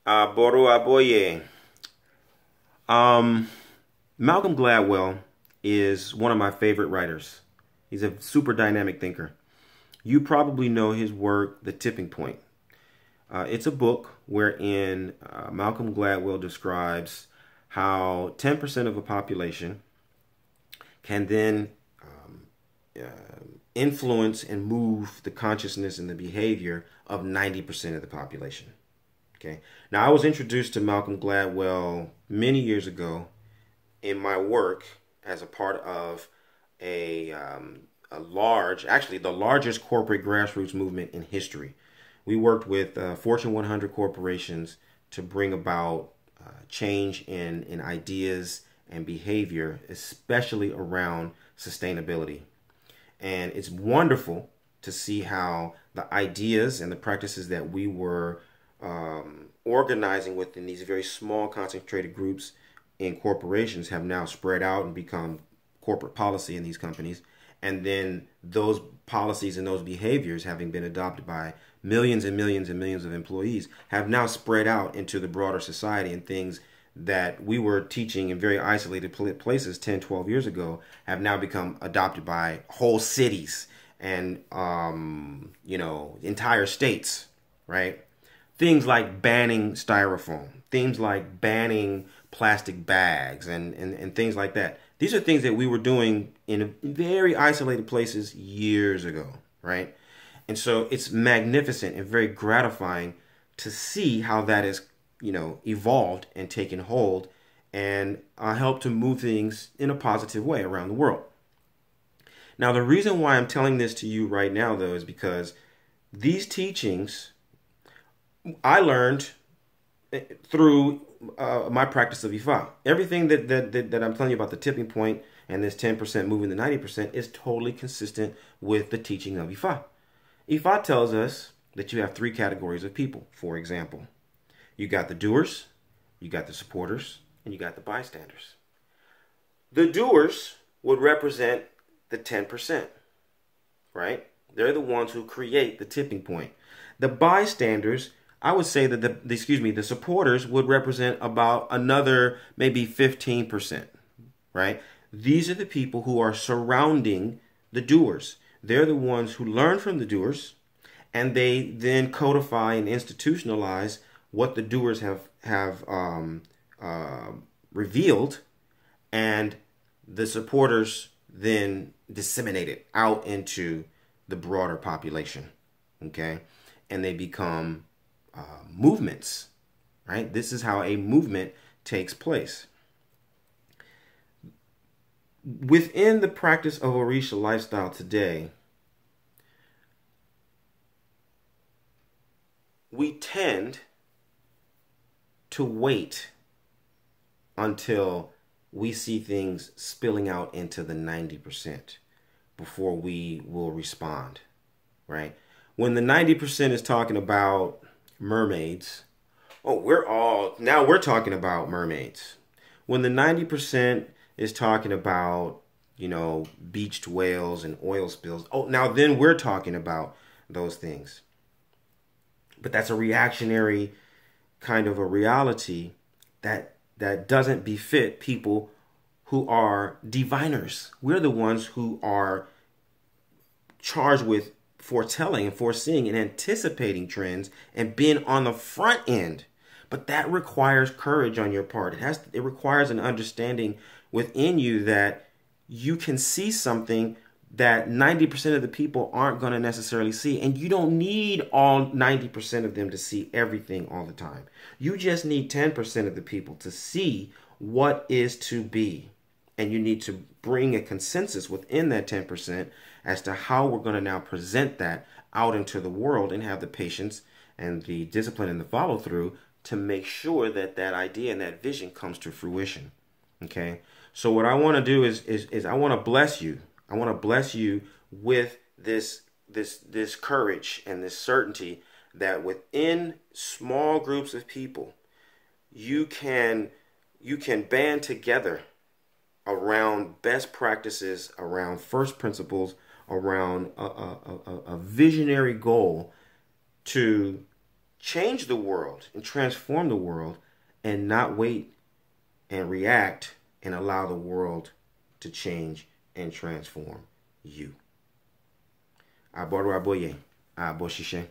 Boru Aboye. Malcolm Gladwell is one of my favorite writers. He's a super dynamic thinker. You probably know his work, The Tipping Point. It's a book wherein Malcolm Gladwell describes how 10% of a population can then influence and move the consciousness and the behavior of 90% of the population. Okay. Now, I was introduced to Malcolm Gladwell many years ago in my work as a part of actually the largest corporate grassroots movement in history. We worked with Fortune 100 corporations to bring about change in ideas and behavior, especially around sustainability. And it's wonderful to see how the ideas and the practices that we were organizing within these very small concentrated groups in corporations have now spread out and become corporate policy in these companies. And then those policies and those behaviors, having been adopted by millions and millions and millions of employees, have now spread out into the broader society, and things that we were teaching in very isolated places 10, 12 years ago have now become adopted by whole cities and, entire states, right? Things like banning styrofoam, things like banning plastic bags and things like that. These are things that we were doing in very isolated places years ago, right? And so it's magnificent and very gratifying to see how that is, evolved and taken hold and helped to move things in a positive way around the world. Now, the reason why I'm telling this to you right now, though, is because these teachings I learned through my practice of Ifa. Everything that I'm telling you about the tipping point and this 10% moving to 90% is totally consistent with the teaching of Ifa. Ifa tells us that you have three categories of people. For example, you got the doers, you got the supporters, and you got the bystanders. The doers would represent the 10%, right? They're the ones who create the tipping point. The bystanders, I would say that the supporters would represent about another maybe 15%, right? These are the people who are surrounding the doers. They're the ones who learn from the doers, and they then codify and institutionalize what the doers have revealed, and the supporters then disseminate it out into the broader population, okay? And they become movements, right? This is how a movement takes place. Within the practice of Orisha lifestyle today, we tend to wait until we see things spilling out into the 90% before we will respond, right? When the 90% is talking about mermaids, we're talking about mermaids. When the 90% is talking about, beached whales and oil spills, now then we're talking about those things. But that's a reactionary kind of a reality that doesn't befit people who are diviners. We're the ones who are charged with foretelling and foreseeing and anticipating trends and being on the front end. But that requires courage on your part. It requires an understanding within you that you can see something that 90% of the people aren't going to necessarily see. And you don't need all 90% of them to see everything all the time. You just need 10% of the people to see what is to be. And you need to bring a consensus within that 10% as to how we're going to now present that out into the world, and have the patience and the discipline and the follow through to make sure that that idea and that vision comes to fruition. Okay. So what I want to do is I want to bless you. I want to bless you with this courage and this certainty that within small groups of people, you can band together around best practices, around first principles, around a visionary goal to change the world and transform the world, and not wait and react and allow the world to change and transform you. Aboru aboye, aboshishe.